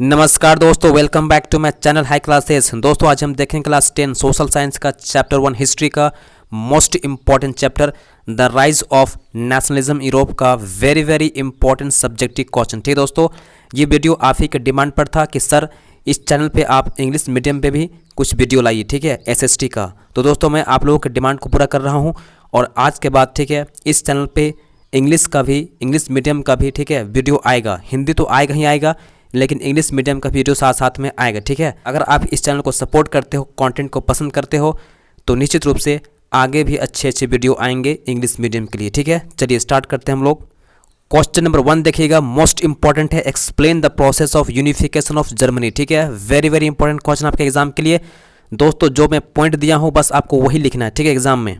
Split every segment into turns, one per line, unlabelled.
नमस्कार दोस्तों, welcome back to my channel high classes. दोस्तों आज हम देखेंगे क्लास 10 सोशल साइंस का चैप्टर 1 हिस्ट्री का most important chapter the rise of nationalism Europe का वेरी इंपॉर्टेंट सब्जेक्टिव क्वेश्चन। ठीक है दोस्तों, ये वीडियो आप ही के डिमांड पर था कि सर इस चैनल पे आप इंग्लिश मीडियम पे भी कुछ वीडियो लाइए, ठीक है, एसएसटी का। तो दोस्तों मैं आप लोगों के डिमांड को पूरा कर रहा हूँ और आज के बाद ठीक है इस चैनल पे इंग्लिश का भी, इंग्लिश मीडियम का भी ठीक है वीडियो आएगा। हिंदी तो आएगा ही आएगा, लेकिन इंग्लिश मीडियम का वीडियो साथ साथ में आएगा। ठीक है, अगर आप इस चैनल को सपोर्ट करते हो, कंटेंट को पसंद करते हो, तो निश्चित रूप से आगे भी अच्छे वीडियो आएंगे इंग्लिश मीडियम के लिए। ठीक है, चलिए स्टार्ट करते हैं हम लोग। क्वेश्चन नंबर 1 देखिएगा, मोस्ट इंपॉर्टेंट है, explain the process of unification of Germany. ठीक है, वेरी इंपॉर्टेंट क्वेश्चन आपके एग्जाम के लिए। दोस्तों जो मैं पॉइंट दिया हूँ बस आपको वही लिखना है, ठीक है, एग्जाम में।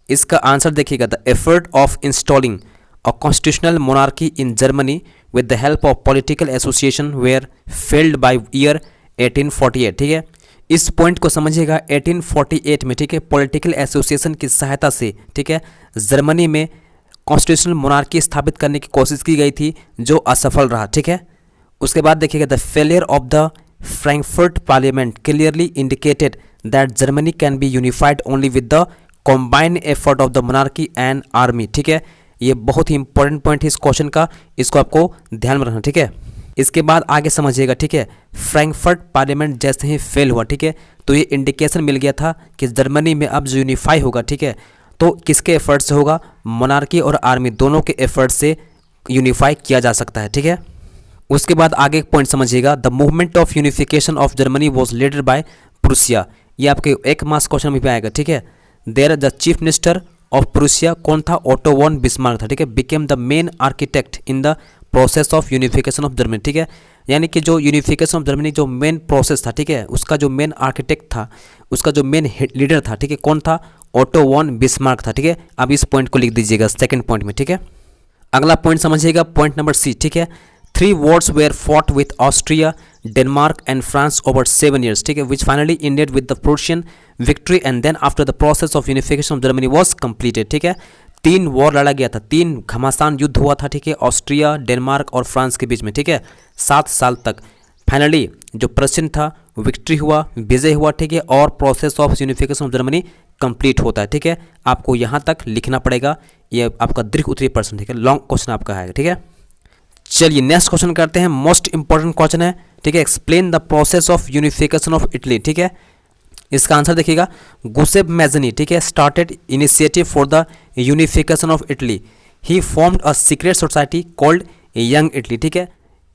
इसका आंसर देखिएगा, the effort of installing a constitutional monarchy in Germany with the help of political association were failed by year 1848। ठीक है, इस पॉइंट को समझिएगा। 1848 में ठीक है पॉलिटिकल एसोसिएशन की सहायता से ठीक है जर्मनी में कॉन्स्टिट्यूशनल मोनार्की स्थापित करने की कोशिश की गई थी, जो असफल रहा। ठीक है, उसके बाद देखिएगा, the failure of the Frankfurt parliament clearly indicated that Germany can be unified only with the combined effort of the monarchy and army. ठीक है, ये बहुत ही इंपॉर्टेंट पॉइंट है इस क्वेश्चन का, इसको आपको ध्यान में रखना। ठीक है, इसके बाद आगे समझिएगा। ठीक है, फ्रैंकफर्ट पार्लियामेंट जैसे ही फेल हुआ, ठीक है, तो ये इंडिकेशन मिल गया था कि जर्मनी में अब जो यूनिफाई होगा, ठीक है, तो किसके एफर्ट से होगा, मोनार्की और आर्मी दोनों के एफर्ट से यूनिफाई किया जा सकता है। ठीक है, उसके बाद आगे एक पॉइंट समझिएगा, the movement of unification of Germany was leader by Prussia. ये आपके एक मार्क्स क्वेश्चन में भी आएगा। ठीक है, there the chief minister of Prussia कौन था, ओटो वॉन बिस्मार्क था। ठीक है, became the main architect in the process of unification of Germany. ठीक है, यानी कि जो यूनिफिकेशन ऑफ जर्मनी जो मेन प्रोसेस था, ठीक है, उसका जो मेन आर्किटेक्ट था, उसका जो मेन लीडर था, ठीक है, कौन था, ओटो वॉन बिस्मार्क था। ठीक है, अब इस पॉइंट को लिख दीजिएगा सेकंड पॉइंट में। ठीक है, अगला पॉइंट समझिएगा, पॉइंट नंबर सी। ठीक है, 3 wars were fought with Austria, Denmark and France over 7 years, ठीक है, which finally ended with the Prussian victory and then after the process of unification of Germany was completed। ठीक है, 3 war लड़ा गया था, 3 घमासान युद्ध हुआ था, ठीक है, ऑस्ट्रिया, डेनमार्क और फ्रांस के बीच में। ठीक है, 7 साल तक। फाइनली जो प्रश्न था विक्ट्री हुआ, विजय हुआ, ठीक है, और process of unification of Germany complete होता है। ठीक है, आपको यहाँ तक लिखना पड़ेगा, ये आपका दीर्घ उत्तरीय प्रश्न, ठीक है, लॉन्ग क्वेश्चन आपका है। ठीक है, चलिए नेक्स्ट क्वेश्चन करते हैं, मोस्ट इंपॉर्टेंट क्वेश्चन है। ठीक है, explain the process of unification of Italy. ठीक है, इसका आंसर देखिएगा, गुसेप मैजनी, ठीक है, started initiative for the unification of Italy. He formed a secret society called young Italy. ठीक है,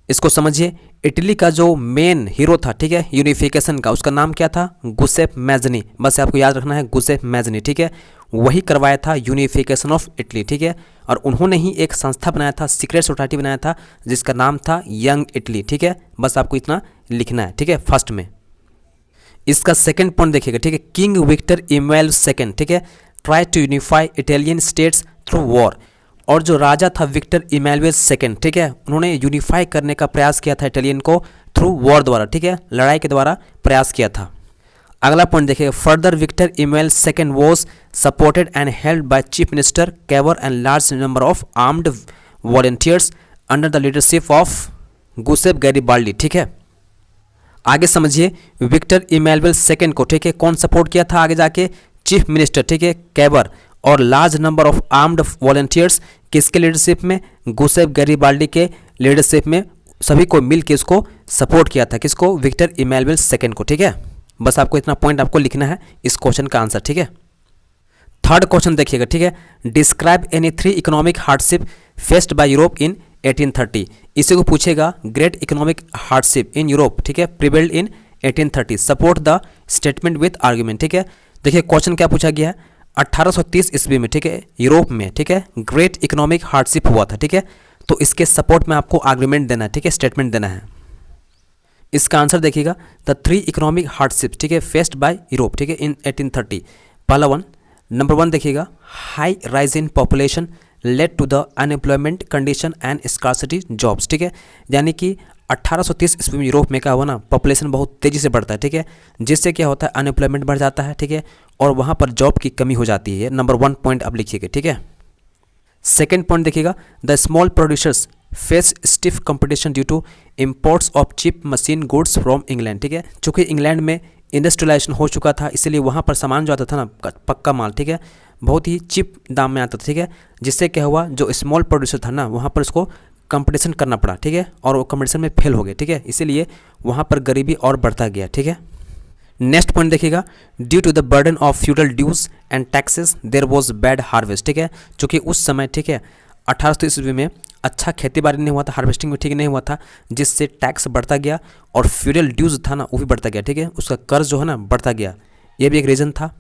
इसको समझिए, इटली का जो मेन हीरो था, ठीक है, यूनिफिकेशन का, उसका नाम क्या था, गुसेप मैजनी। बस आपको याद रखना है गुसेप मैजनी। ठीक है, वही करवाया था यूनिफिकेशन ऑफ इटली। ठीक है, और उन्होंने ही एक संस्था बनाया था, सीक्रेट सोसाइटी बनाया था, जिसका नाम था यंग इटली। ठीक है, बस आपको इतना लिखना है। ठीक है, फर्स्ट में। इसका सेकंड पॉइंट देखिएगा। ठीक है, किंग विक्टर इमैनुएल सेकंड, ठीक है, try to unify Italian states through war. और जो राजा था विक्टर इमैनुएल सेकंड, ठीक है, उन्होंने यूनिफाई करने का प्रयास किया था इटालियन को थ्रू वॉर द्वारा। ठीक है, लड़ाई के द्वारा प्रयास किया था। अगला पॉइंट देखिए, further Victor Emmanuel second was supported and held by chief minister Cavour and large number of armed volunteers under the leadership of Giuseppe Garibaldi. ठीक है, आगे समझिए, विक्टर इमैनुएल सेकंड को, ठीक है, कौन सपोर्ट किया था आगे जाके, चीफ मिनिस्टर, ठीक है, कैवर, और large number of armed volunteers किसके लीडरशिप में, गुसेप गैरिबाल्डी के लीडरशिप में, सभी को मिल के इसको सपोर्ट किया था, किसको, विक्टर इमैनुएल सेकंड को। ठीक है, बस आपको इतना पॉइंट आपको लिखना है इस क्वेश्चन का आंसर। ठीक है, थर्ड क्वेश्चन देखिएगा। ठीक है, describe any 3 economic hardship faced by Europe in 1830। इसी को पूछेगा, ग्रेट इकोनॉमिक हार्डशिप इन यूरोप, ठीक है, prevailed in 1830, support the statement with argument. ठीक है, देखिए क्वेश्चन क्या पूछा गया है, 1830 ईस्वी में, ठीक है, यूरोप में, ठीक है, ग्रेट इकोनॉमिक हार्डशिप हुआ था। ठीक है, तो इसके सपोर्ट में आपको आर्ग्यूमेंट देना है, ठीक है, स्टेटमेंट देना है। इसका आंसर देखिएगा, द 3 इकोनॉमिक हार्डशिप, ठीक है, फेस्ड बाय यूरोप, ठीक है, इन 1830। पहला वन, नंबर 1 देखिएगा, high rise in population led to the unemployment condition and scarcity jobs. ठीक है, यानी कि 1830 ईस्वी में यूरोप में क्या हुआ ना, पॉपुलेशन बहुत तेज़ी से बढ़ता है। ठीक है, जिससे क्या होता है, अनएम्प्लॉयमेंट बढ़ जाता है। ठीक है, और वहाँ पर जॉब की कमी हो जाती है। नंबर 1 पॉइंट आप लिखिएगा। ठीक है, सेकेंड पॉइंट देखिएगा, the small producers face stiff competition due to imports of cheap machine goods from England, ठीक है। चूँकि इंग्लैंड में इंडस्ट्रियलाइजेशन हो चुका था, इसलिए वहाँ पर सामान जो आता था ना पक्का माल, ठीक है, बहुत ही चिप दाम में आता था, ठीक है। जिससे क्या हुआ, जो स्मॉल प्रोड्यूसर था ना वहाँ पर उसको कंपटीशन करना पड़ा, ठीक है, और वो कंपटीशन में फेल हो गए, ठीक है। इसीलिए वहाँ पर गरीबी और बढ़ता गया, ठीक है। नेक्स्ट पॉइंट देखिएगा, due to the burden of feudal dues and taxes there was bad harvest, ठीक है। चूँकि उस समय, ठीक है, 1800 ईस्वी में अच्छा खेती बाड़ी नहीं हुआ था, हार्वेस्टिंग में ठीक नहीं हुआ था, जिससे टैक्स बढ़ता गया और फ्यूडल ड्यूज था ना वो भी बढ़ता गया, ठीक है। उसका कर्ज जो है ना बढ़ता गया, ये भी एक रीज़न था।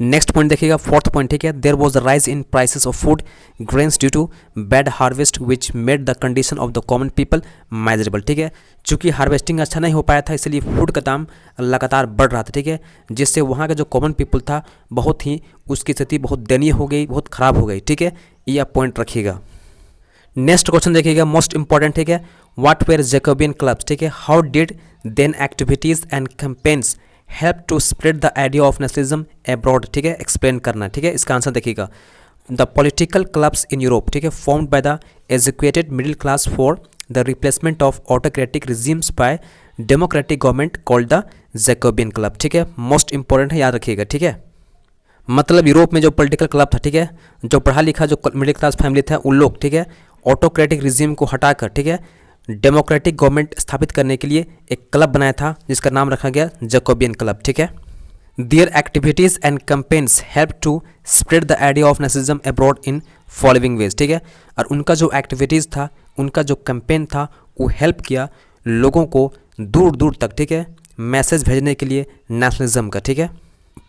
नेक्स्ट पॉइंट देखिएगा, फोर्थ पॉइंट, ठीक है, there was the rise in prices of food grains due to bad harvest which made the condition of the common people miserable, ठीक है। चूँकि हार्वेस्टिंग अच्छा नहीं हो पाया था, इसलिए फूड का दाम लगातार बढ़ रहा था, ठीक है, जिससे वहाँ का जो कॉमन पीपल था बहुत ही उसकी स्थिति बहुत दयनीय हो गई, बहुत ख़राब हो गई, ठीक है। ये आप पॉइंट रखिएगा। नेक्स्ट क्वेश्चन देखिएगा, मोस्ट इंपॉर्टेंट, ठीक है, व्हाट वेर जैकोबियन क्लब्स, ठीक है, how did their activities and campaigns help to spread the idea of nationalism abroad, ठीक है, एक्सप्लेन करना, ठीक है। इसका आंसर देखिएगा, the political clubs in Europe, ठीक है, formed by the educated middle class for the replacement of autocratic regimes by democratic government called the Jacobian club, ठीक है। मोस्ट इंपॉर्टेंट है, याद रखिएगा, ठीक है। मतलब यूरोप में जो पॉलिटिकल क्लब था, ठीक है, जो पढ़ा लिखा जो मिडिल क्लास फैमिली था उन लोग, ठीक है, ऑटोक्रेटिक रिजीम को हटाकर, ठीक है, डेमोक्रेटिक गवर्नमेंट स्थापित करने के लिए एक क्लब बनाया था जिसका नाम रखा गया जैकोबियन क्लब, ठीक है। Their activities and campaigns help to spread the idea of nationalism abroad in following ways, ठीक है। और उनका जो एक्टिविटीज़ था, उनका जो कैंपेन था, वो हेल्प किया लोगों को दूर दूर तक, ठीक है, मैसेज भेजने के लिए नेशनलिज्म का, ठीक है।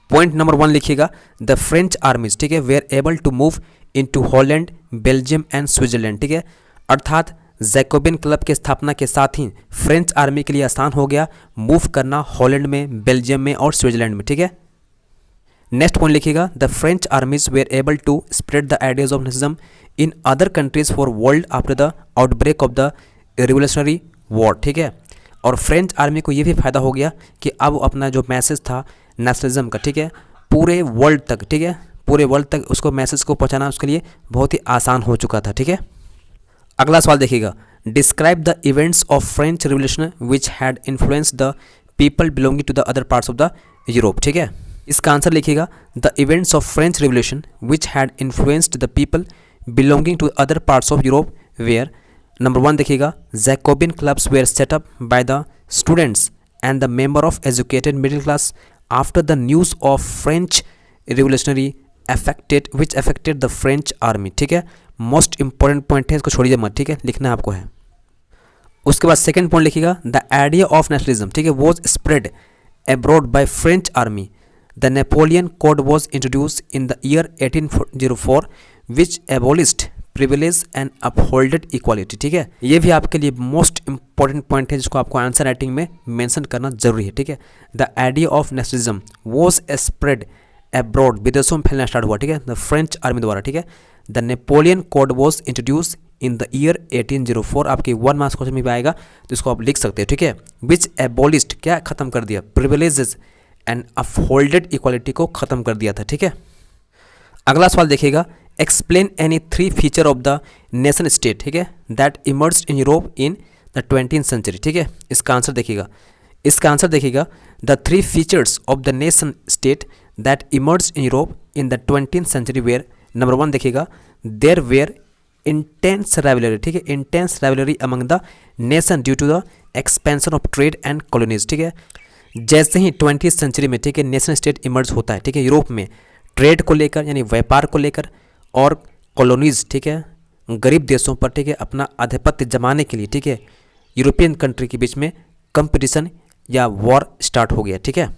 पॉइंट नंबर 1 लिखिएगा, द फ्रेंच आर्मीज, ठीक है, were able to move into Holland, Belgium and Switzerland, ठीक है। अर्थात जैकोबियन क्लब के स्थापना के साथ ही फ्रेंच आर्मी के लिए आसान हो गया मूव करना हॉलैंड में, बेल्जियम में और स्विट्जरलैंड में, ठीक है। नेक्स्ट पॉइंट लिखिएगा, the French armies were able to spread the ideas of nationalism in other countries for world after the outbreak of the revolutionary war, ठीक है। और फ्रेंच आर्मी को ये भी फायदा हो गया कि अब अपना जो मैसेज था नेशनलिज्म का, ठीक है, पूरे वर्ल्ड तक, ठीक है, पूरे वर्ल्ड तक उसको मैसेज को पहुंचाना उसके लिए बहुत ही आसान हो चुका था, ठीक है। अगला सवाल देखिएगा, describe the events of French revolution which had influence the people belonging to the other parts of the Europe, ठीक है। इसका आंसर लिखिएगा, the events of French revolution which had influenced the people belonging to other parts of Europe were, number 1 देखिएगा, Jacobian clubs were set up by the students and the member of educated middle class after the news of French revolutionary which affected the French army, ठीक है। Most important point है, इसको छोड़िए मत, ठीक है, लिखना आपको है। उसके बाद सेकंड पॉइंट लिखिएगा, द आइडिया ऑफ नेशनलिज्म, ठीक है, was spread abroad by French army, the Napoleon code was introduce in the year 1804 which abolished privilege and upholded equality, ठीक है। ये भी आपके लिए मोस्ट इंपॉर्टेंट पॉइंट है जिसको आपको आंसर राइटिंग में मेंशन करना जरूरी है, ठीक है। The idea of nationalism was spread abroad, विदेशों में फैलना स्टार्ट हुआ, ठीक है, द फ्रेंच आर्मी द्वारा, ठीक है। The Napoleon code was introduce in the year 1804, आपके 1 मार्क्स क्वेश्चन में भी आएगा तो इसको आप लिख सकते हो, ठीक है। विच एबोलिस्ड, क्या खत्म कर दिया, प्रिविलेजेस एंड अपहोल्डेड इक्वालिटी को खत्म कर दिया था, ठीक है। अगला सवाल देखिएगा, explain any 3 feature of the nation state, ठीक है, that emerged in Europe in the 20th century, ठीक है। इसका आंसर देखिएगा, the 3 features of the nation state that emerged in Europe in the 20th century were, number 1 देखिएगा, there were intense rivalry, ठीक है, intense rivalry among the nation due to the expansion of trade and colonies, ठीक है। जैसे ही 20th century में, ठीक है, nation state emerge होता है, ठीक है, यूरोप में ट्रेड को लेकर यानी व्यापार को लेकर और कॉलोनीज, ठीक है, गरीब देशों पर, ठीक है, अपना आधिपत्य जमाने के लिए, ठीक है, यूरोपियन कंट्री के बीच में कंपटीशन या वॉर स्टार्ट हो गया, ठीक है।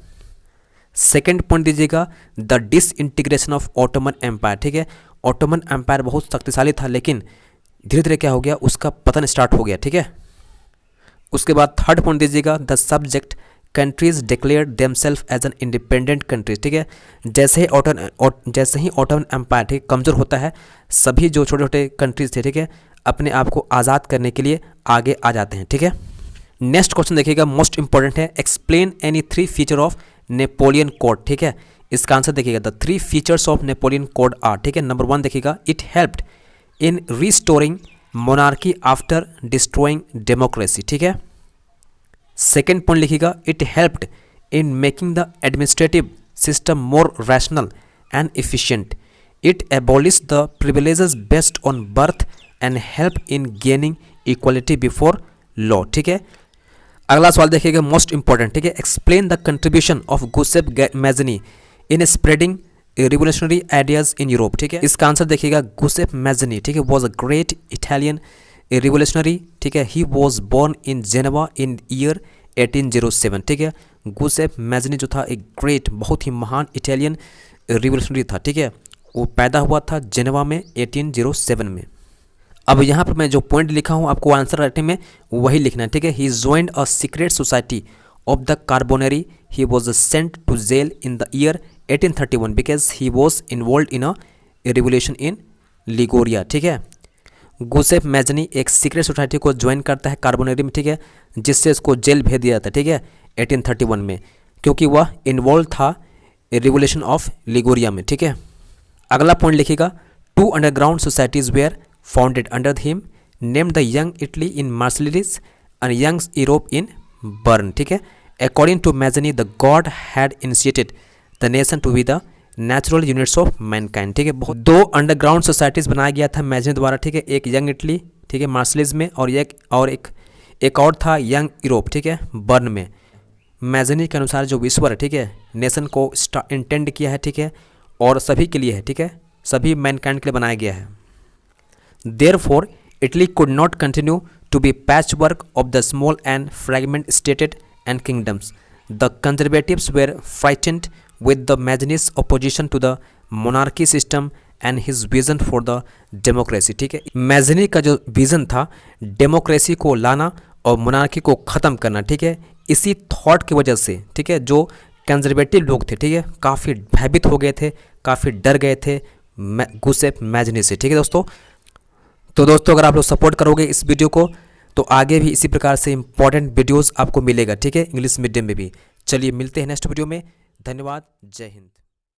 सेकेंड पॉइंट दीजिएगा, the disintegration of Ottoman empire, ठीक है, ऑटोमन एम्पायर बहुत शक्तिशाली था लेकिन धीरे धीरे क्या हो गया, उसका पतन स्टार्ट हो गया, ठीक है। उसके बाद थर्ड पॉइंट दीजिएगा, the subject countries declare themselves as an independent countries, ठीक है। जैसे ही ऑटोमन एम्पायर, ठीक, कमज़ोर होता है, सभी जो छोटे छोटे कंट्रीज थे, ठीक है, अपने आप को आज़ाद करने के लिए आगे आ जाते हैं, ठीक है। नेक्स्ट क्वेश्चन देखिएगा, मोस्ट इंपॉर्टेंट है, explain any 3 feature of Napoleon code, ठीक है। इसका आंसर देखिएगा, the 3 features of Napoleon code are, ठीक है। नंबर 1 देखिएगा, it helped in restoring monarchy after destroying democracy, ठीक है। सेकेंड पॉइंट लिखिएगा, it helped in making the administrative system more rational and efficient. It abolish the privileges based on birth and help in gaining equality before law, ठीक है। अगला सवाल देखिएगा, most important, ठीक है। Explain the contribution of Giuseppe Mazzini in spreading revolutionary ideas in Europe, ठीक है। इसका आंसर देखिएगा, गुसेप मैजनी, ठीक है, was a great Italian revolutionary, ठीक है। He was born in Geneva in year 1807, ठीक है। गुसेप मैजनी जो था एक ग्रेट, बहुत ही महान इटालियन रिवोल्यूशनरी था, ठीक है। वो पैदा हुआ था जेनेवा में 1807 में। अब यहाँ पर मैं जो पॉइंट लिखा हूँ आपको आंसर राइटिंग में वही लिखना है, ठीक है। He joined a secret society of the Carbonari. He was sent to jail in the year 1831 because he was involve in a revolution in Liguria, ठीक है। गुसेप मैजनी एक सीक्रेट सोसाइटी को ज्वाइन करता है कार्बोनरी में, ठीक है, जिससे इसको जेल भेज दिया जाता है, ठीक है, 1831 में, क्योंकि वह इन्वॉल्व था रिवोल्यूशन ऑफ लिगोरिया में, ठीक है। अगला पॉइंट लिखिएगा, 2 underground societies were founded under him, named the Young Italy in Marseilles and Young Europe in Bern, ठीक है। According to Mazzini the God had initiated the nation to be the natural units of mankind, ठीक है। बहुत 2 underground societies बनाया गया था Mazzini द्वारा, ठीक है। एक यंग इटली, ठीक है, मार्सिलिस में, और एक और था यंग यूरोप, ठीक है, बर्न में। मैजनी के अनुसार जो विश्व है, ठीक है, नेशन को इंटेंड किया है, ठीक है, और सभी के लिए है, ठीक है, सभी मैनकाइंड के लिए बनाया गया है। Therefore, Italy could not continue to be patchwork of the small and fragmented states and kingdoms. The conservatives were frightened with the Mazzini's opposition to the monarchy system and his vision for the democracy, ठीक है। Mazzini का जो vision था democracy को लाना और monarchy को ख़त्म करना, ठीक है, इसी थॉट की वजह से, ठीक है, जो कंजर्वेटिव लोग थे, ठीक है, काफ़ी भयभीत हो गए थे, काफ़ी डर गए थे गुसेप मैजनी से, ठीक है दोस्तों। तो दोस्तों अगर आप लोग सपोर्ट करोगे इस वीडियो को तो आगे भी इसी प्रकार से इंपॉर्टेंट वीडियोस आपको मिलेगा, ठीक है, इंग्लिश मीडियम में भी। चलिए मिलते हैं नेक्स्ट वीडियो में। धन्यवाद, जय हिंद।